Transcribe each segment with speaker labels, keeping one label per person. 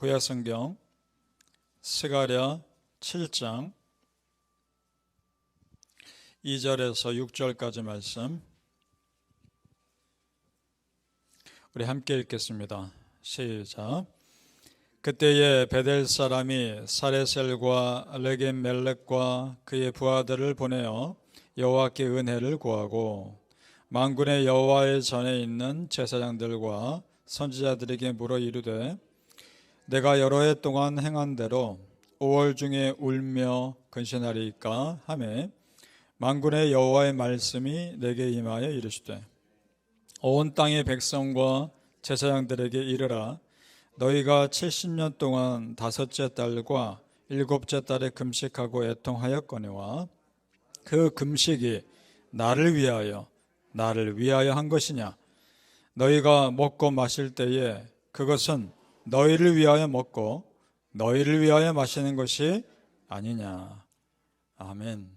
Speaker 1: 구약성경 스가랴 7장 2절에서 6절까지 말씀 우리 함께 읽겠습니다. 시작. 그때에 베델 사람이 사레셀과 레겜멜렉과 그의 부하들을 보내어 여호와께 은혜를 구하고 만군의 여호와의 전에 있는 제사장들과 선지자들에게 물어 이르되 내가 여러 해 동안 행한 대로 5월 중에 울며 근신하리이까 하매 만군의 여호와의 말씀이 내게 임하여 이르시되 온 땅의 백성과 제사장들에게 이르라 너희가 70년 동안 다섯째 달과 일곱째 달에 금식하고 애통하였거니와 그 금식이 나를 위하여 한 것이냐 너희가 먹고 마실 때에 그것은 너희를 위하여 먹고 너희를 위하여 마시는 것이 아니냐. 아멘.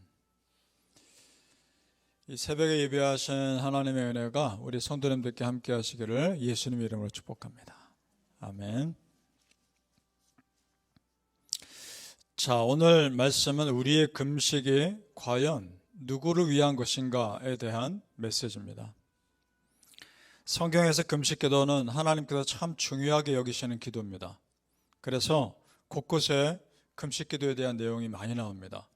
Speaker 1: 이 새벽에 예배하신 하나님의 은혜가 우리 성도님들께 함께 하시기를 예수님 이름으로 축복합니다. 아멘. 자, 오늘 말씀은 우리의 금식이 과연 누구를 위한 것인가에 대한 메시지입니다. 성경에서 금식 기도는 하나님께서 참 중요하게 여기시는 기도입니다. 그래서 곳곳에 금식 기도에 대한 내용이 많이 나옵니다.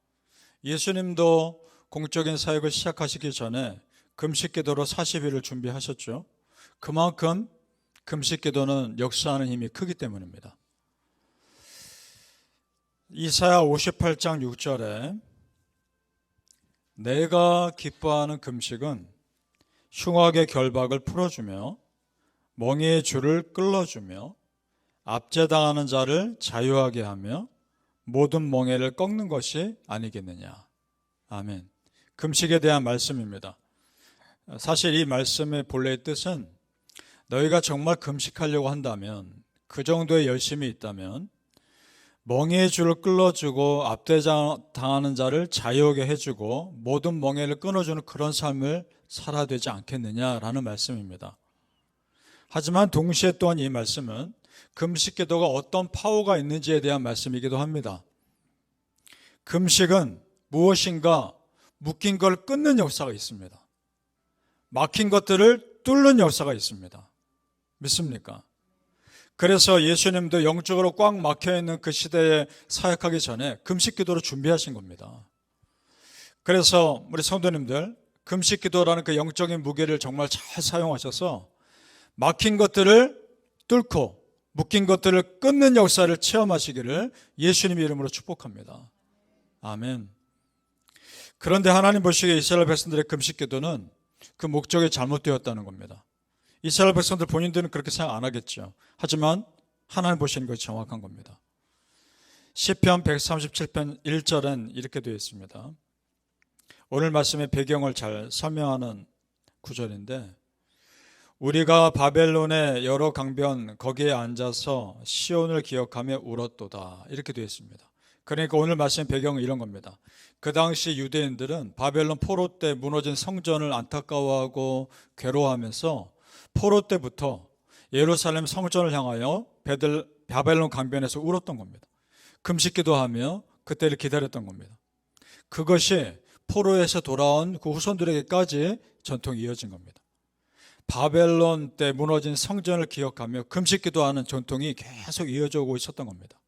Speaker 1: 예수님도 공적인 사역을 시작하시기 전에 금식 기도로 40일을 준비하셨죠. 그만큼 금식 기도는 역사하는 힘이 크기 때문입니다. 이사야 58장 6절에 내가 기뻐하는 금식은 흉악의 결박을 풀어주며 멍에의 줄을 끌어주며 압제당하는 자를 자유하게 하며 모든 멍에를 꺾는 것이 아니겠느냐. 아멘. 금식에 대한 말씀입니다. 사실 이 말씀의 본래의 뜻은 너희가 정말 금식하려고 한다면, 그 정도의 열심이 있다면 멍에의 줄을 끌어주고 압제당하는 자를 자유하게 해주고 모든 멍에를 끊어주는 그런 삶을 살아야 되지 않겠느냐라는 말씀입니다. 하지만 동시에 또한 이 말씀은 금식 기도가 어떤 파워가 있는지에 대한 말씀이기도 합니다. 금식은 무엇인가 묶인 걸 끊는 역사가 있습니다. 막힌 것들을 뚫는 역사가 있습니다. 믿습니까? 그래서 예수님도 영적으로 꽉 막혀있는 그 시대에 사역하기 전에 금식 기도를 준비하신 겁니다. 그래서 우리 성도님들 금식 기도라는 그 영적인 무게를 정말 잘 사용하셔서 막힌 것들을 뚫고 묶인 것들을 끊는 역사를 체험하시기를 예수님 이름으로 축복합니다. 아멘. 그런데 하나님 보시기에 이스라엘 백성들의 금식 기도는 그 목적이 잘못되었다는 겁니다. 이스라엘 백성들 본인들은 그렇게 생각 안 하겠죠. 하지만 하나님 보시는 것이 정확한 겁니다. 시편 137편 1절엔 이렇게 되어 있습니다. 오늘 말씀의 배경을 잘 설명하는 구절인데 우리가 바벨론의 여러 강변 거기에 앉아서 시온을 기억하며 울었도다 이렇게 되어 있습니다. 그러니까 오늘 말씀의 배경은 이런 겁니다. 그 당시 유대인들은 바벨론 포로 때 무너진 성전을 안타까워하고 괴로워하면서 포로 때부터 예루살렘 성전을 향하여 바벨론 강변에서 울었던 겁니다. 금식기도하며 그때를 기다렸던 겁니다. 그것이 포로에서 돌아온 그 후손들에게까지 전통이 이어진 겁니다. 바벨론 때 무너진 성전을 기억하며 금식기도하는 전통이 계속 이어져 오고 있었던 겁니다.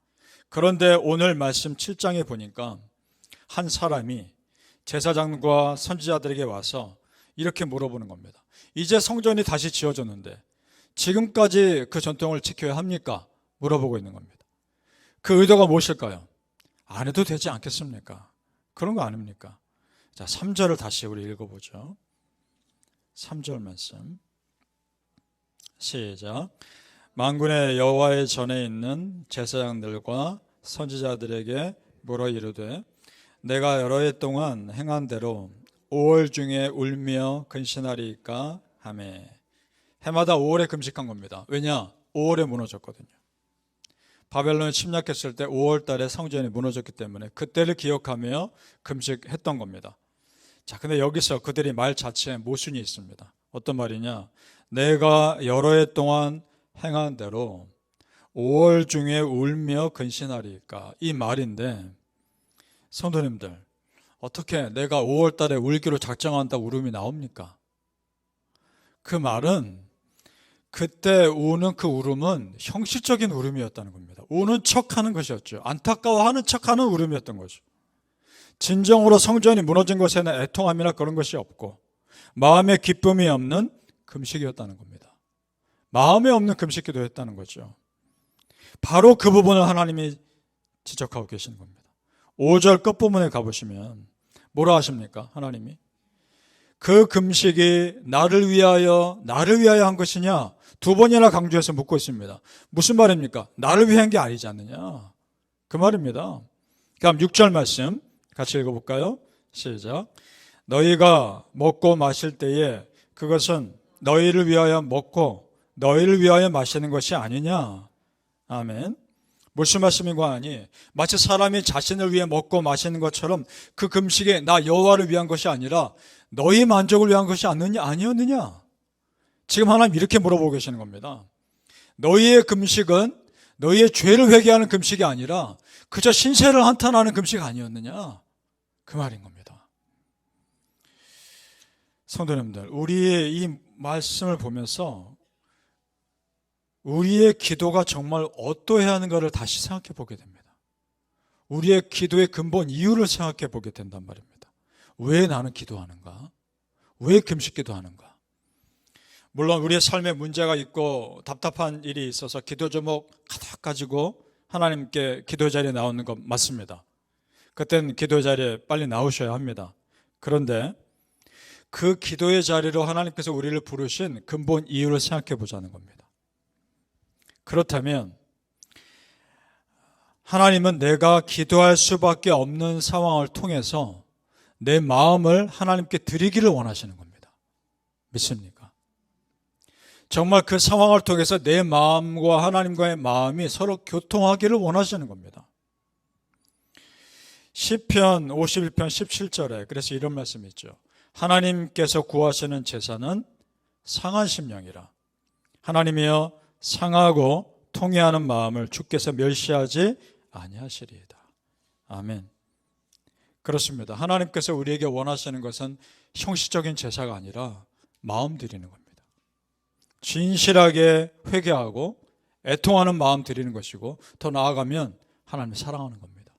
Speaker 1: 그런데 오늘 말씀 7장에 보니까 한 사람이 제사장과 선지자들에게 와서 이렇게 물어보는 겁니다. 이제 성전이 다시 지어졌는데 지금까지 그 전통을 지켜야 합니까? 물어보고 있는 겁니다. 그 의도가 무엇일까요? 안 해도 되지 않겠습니까? 그런 거 아닙니까? 자, 3절을 다시 우리 읽어보죠. 3절 말씀 시작. 만군의 여호와의 전에 있는 제사장들과 선지자들에게 물어 이르되 내가 여러 해 동안 행한 대로 5월 중에 울며 근신하리이까 하매. 해마다 5월에 금식한 겁니다. 왜냐? 5월에 무너졌거든요. 바벨론이 침략했을 때 5월 달에 성전이 무너졌기 때문에 그때를 기억하며 금식했던 겁니다. 자, 근데 여기서 그들이 말 자체에 모순이 있습니다. 어떤 말이냐? 내가 여러 해 동안 행한 대로 5월 중에 울며 근신하리까, 이 말인데, 성도님들, 어떻게 내가 5월 달에 울기로 작정한다고 울음이 나옵니까? 그 말은 그때 우는 그 울음은 형식적인 울음이었다는 겁니다. 우는 척하는 것이었죠. 안타까워하는 척하는 울음이었던 거죠. 진정으로 성전이 무너진 것에는 애통함이나 그런 것이 없고 마음에 기쁨이 없는 금식이었다는 겁니다. 마음에 없는 금식 기도였다는 거죠. 바로 그 부분을 하나님이 지적하고 계시는 겁니다. 5절 끝부분에 가보시면 뭐라 하십니까? 하나님이 그 금식이 나를 위하여 한 것이냐? 두 번이나 강조해서 묻고 있습니다. 무슨 말입니까? 나를 위한 게 아니지 않느냐? 그 말입니다. 그럼 6절 말씀 같이 읽어볼까요? 시작. 너희가 먹고 마실 때에 그것은 너희를 위하여 먹고 너희를 위하여 마시는 것이 아니냐? 아멘. 무슨 말씀인고 하니 마치 사람이 자신을 위해 먹고 마시는 것처럼 그 금식이 나 여호와를 위한 것이 아니라 너희 만족을 위한 것이 아니었느냐? 지금 하나님 이렇게 물어보고 계시는 겁니다. 너희의 금식은 너희의 죄를 회개하는 금식이 아니라 그저 신세를 한탄하는 금식 아니었느냐? 그 말인 겁니다. 성도님들, 우리의 이 말씀을 보면서 우리의 기도가 정말 어떠해야 하는가를 다시 생각해 보게 됩니다. 우리의 기도의 근본 이유를 생각해 보게 된단 말입니다. 왜 나는 기도하는가? 왜 금식 기도하는가? 물론 우리의 삶에 문제가 있고 답답한 일이 있어서 기도 제목 가득 가지고 하나님께 기도 자리에 나오는 것 맞습니다. 그땐 기도 자리에 빨리 나오셔야 합니다. 그런데 그 기도의 자리로 하나님께서 우리를 부르신 근본 이유를 생각해 보자는 겁니다. 그렇다면 하나님은 내가 기도할 수밖에 없는 상황을 통해서 내 마음을 하나님께 드리기를 원하시는 겁니다. 믿습니까? 정말 그 상황을 통해서 내 마음과 하나님과의 마음이 서로 교통하기를 원하시는 겁니다. 시편 51편 17절에 그래서 이런 말씀이 있죠. 하나님께서 구하시는 제사는 상한 심령이라. 하나님이여 상하고 통회하는 마음을 주께서 멸시하지 아니하시리이다. 아멘. 그렇습니다. 하나님께서 우리에게 원하시는 것은 형식적인 제사가 아니라 마음 드리는 겁니다. 진실하게 회개하고 애통하는 마음 드리는 것이고 더 나아가면 하나님을 사랑하는 겁니다.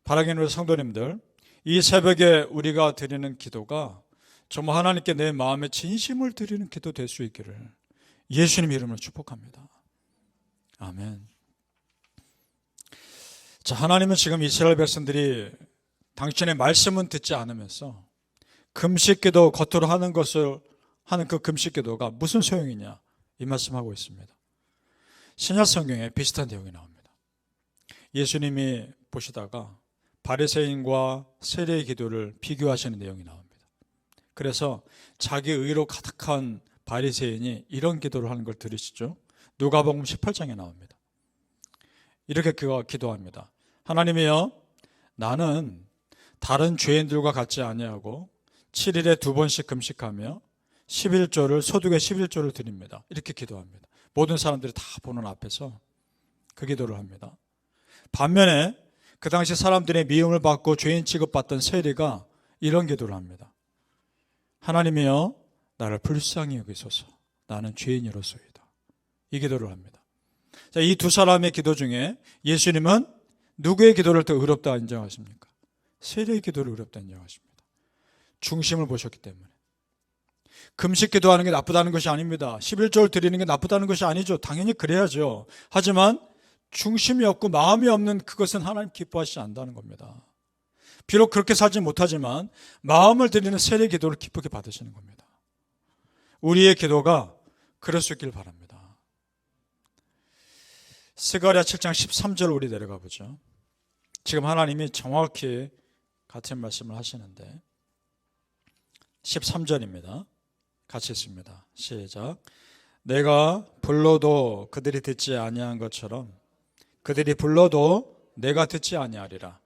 Speaker 1: 바라기는 성도님들, 이 새벽에 우리가 드리는 기도가 정말 하나님께 내 마음의 진심을 드리는 기도 될 수 있기를 예수님 이름으로 축복합니다. 아멘. 자, 하나님은 지금 이스라엘 백성들이 당신의 말씀은 듣지 않으면서 금식기도 겉으로 하는 것을 하는 그 금식기도가 무슨 소용이냐 이 말씀하고 있습니다. 신약 성경에 비슷한 내용이 나옵니다. 예수님이 보시다가 바리새인과 세리의 기도를 비교하시는 내용이 나옵니다. 그래서 자기 의로 가득한 바리새인이 이런 기도를 하는 걸 들으시죠? 누가복음 18장에 나옵니다. 이렇게 그가 기도합니다. 하나님이여, 나는 다른 죄인들과 같지 아니하고 7일에 2번씩 금식하며 11조를 소득의 11조를 드립니다. 이렇게 기도합니다. 모든 사람들이 다 보는 앞에서 그 기도를 합니다. 반면에 그 당시 사람들의 미움을 받고 죄인 취급받던 세리가 이런 기도를 합니다. 하나님이여, 나를 불쌍히 여기소서. 나는 죄인이로소이다. 이 기도를 합니다. 자, 이 두 사람의 기도 중에 예수님은 누구의 기도를 더 어렵다 인정하십니까? 세리의 기도를 어렵다 인정하십니다. 중심을 보셨기 때문에. 금식 기도하는 게 나쁘다는 것이 아닙니다. 11조를 드리는 게 나쁘다는 것이 아니죠. 당연히 그래야죠. 하지만 중심이 없고 마음이 없는 그것은 하나님 기뻐하시지 않는다는 겁니다. 비록 그렇게 살지 못하지만 마음을 드리는 세례 기도를 기쁘게 받으시는 겁니다. 우리의 기도가 그럴 수 있길 바랍니다. 스가랴 7장 13절 우리 내려가 보죠. 지금 하나님이 정확히 같은 말씀을 하시는데 13절입니다. 같이 읽습니다. 시작. 내가 불러도 그들이 듣지 아니한 것처럼 그들이 불러도 내가 듣지 아니하리라.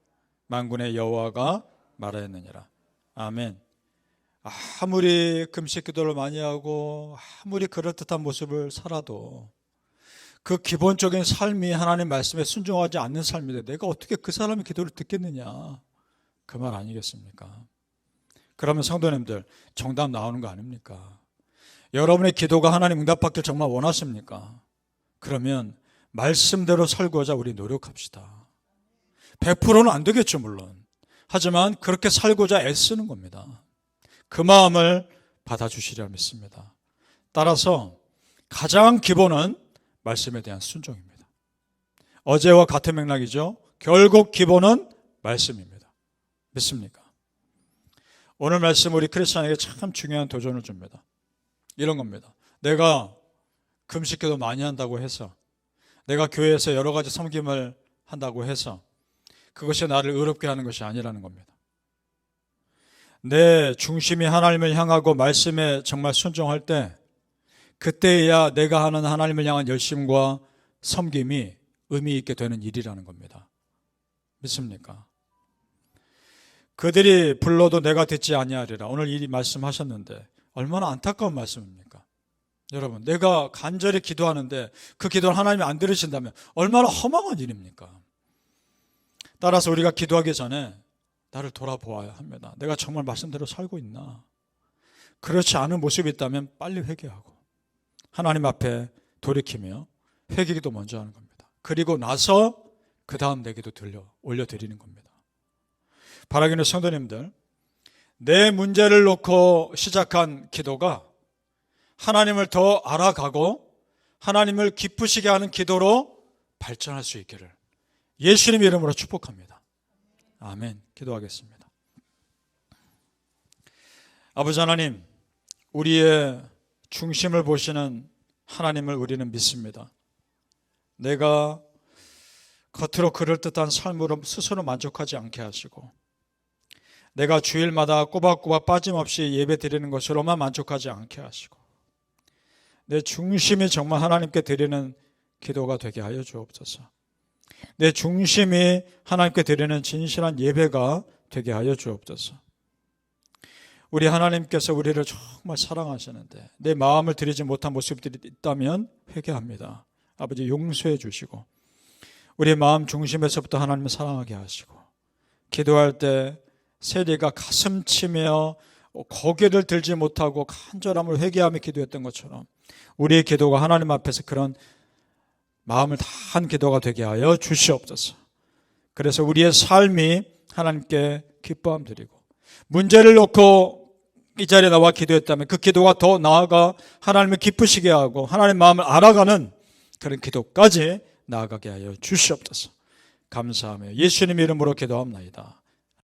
Speaker 1: 만군의 여호와가 말하였느니라. 아멘. 아무리 금식 기도를 많이 하고 아무리 그럴듯한 모습을 살아도 그 기본적인 삶이 하나님 말씀에 순종하지 않는 삶인데 내가 어떻게 그 사람의 기도를 듣겠느냐, 그 말 아니겠습니까? 그러면 성도님들, 정답 나오는 거 아닙니까? 여러분의 기도가 하나님 응답받길 정말 원하십니까? 그러면 말씀대로 살고자 우리 노력합시다. 100%는 안 되겠죠, 물론. 하지만 그렇게 살고자 애쓰는 겁니다. 그 마음을 받아주시리라 믿습니다. 따라서 가장 기본은 말씀에 대한 순종입니다. 어제와 같은 맥락이죠. 결국 기본은 말씀입니다. 믿습니까? 오늘 말씀 우리 크리스찬에게 참 중요한 도전을 줍니다. 이런 겁니다. 내가 금식기도 많이 한다고 해서, 내가 교회에서 여러 가지 섬김을 한다고 해서 그것이 나를 의롭게 하는 것이 아니라는 겁니다. 내 중심이 하나님을 향하고 말씀에 정말 순종할 때, 그때야 내가 하는 하나님을 향한 열심과 섬김이 의미 있게 되는 일이라는 겁니다. 믿습니까? 그들이 불러도 내가 듣지 아니하리라. 오늘 이 말씀하셨는데 얼마나 안타까운 말씀입니까? 여러분, 내가 간절히 기도하는데 그 기도를 하나님이 안 들으신다면 얼마나 허망한 일입니까? 따라서 우리가 기도하기 전에 나를 돌아보아야 합니다. 내가 정말 말씀대로 살고 있나? 그렇지 않은 모습이 있다면 빨리 회개하고 하나님 앞에 돌이키며 회개기도 먼저 하는 겁니다. 그리고 나서 그 다음 내 기도 올려드리는 겁니다. 바라기는 성도님들, 내 문제를 놓고 시작한 기도가 하나님을 더 알아가고 하나님을 기쁘시게 하는 기도로 발전할 수 있기를 예수님 이름으로 축복합니다. 아멘. 기도하겠습니다. 아버지 하나님, 우리의 중심을 보시는 하나님을 우리는 믿습니다. 내가 겉으로 그럴듯한 삶으로 스스로 만족하지 않게 하시고, 내가 주일마다 꼬박꼬박 빠짐없이 예배 드리는 것으로만 만족하지 않게 하시고, 내 중심이 정말 하나님께 드리는 기도가 되게 하여 주옵소서. 내 중심이 하나님께 드리는 진실한 예배가 되게 하여 주옵소서. 우리 하나님께서 우리를 정말 사랑하시는데 내 마음을 드리지 못한 모습들이 있다면 회개합니다. 아버지, 용서해 주시고 우리 마음 중심에서부터 하나님을 사랑하게 하시고, 기도할 때 세리가 가슴 치며 고개를 들지 못하고 간절함을 회개하며 기도했던 것처럼 우리의 기도가 하나님 앞에서 그런 마음을 다한 기도가 되게 하여 주시옵소서. 그래서 우리의 삶이 하나님께 기뻐함 드리고, 문제를 놓고 이 자리에 나와 기도했다면 그 기도가 더 나아가 하나님을 기쁘시게 하고 하나님 마음을 알아가는 그런 기도까지 나아가게 하여 주시옵소서. 감사하며 예수님 이름으로 기도합나이다.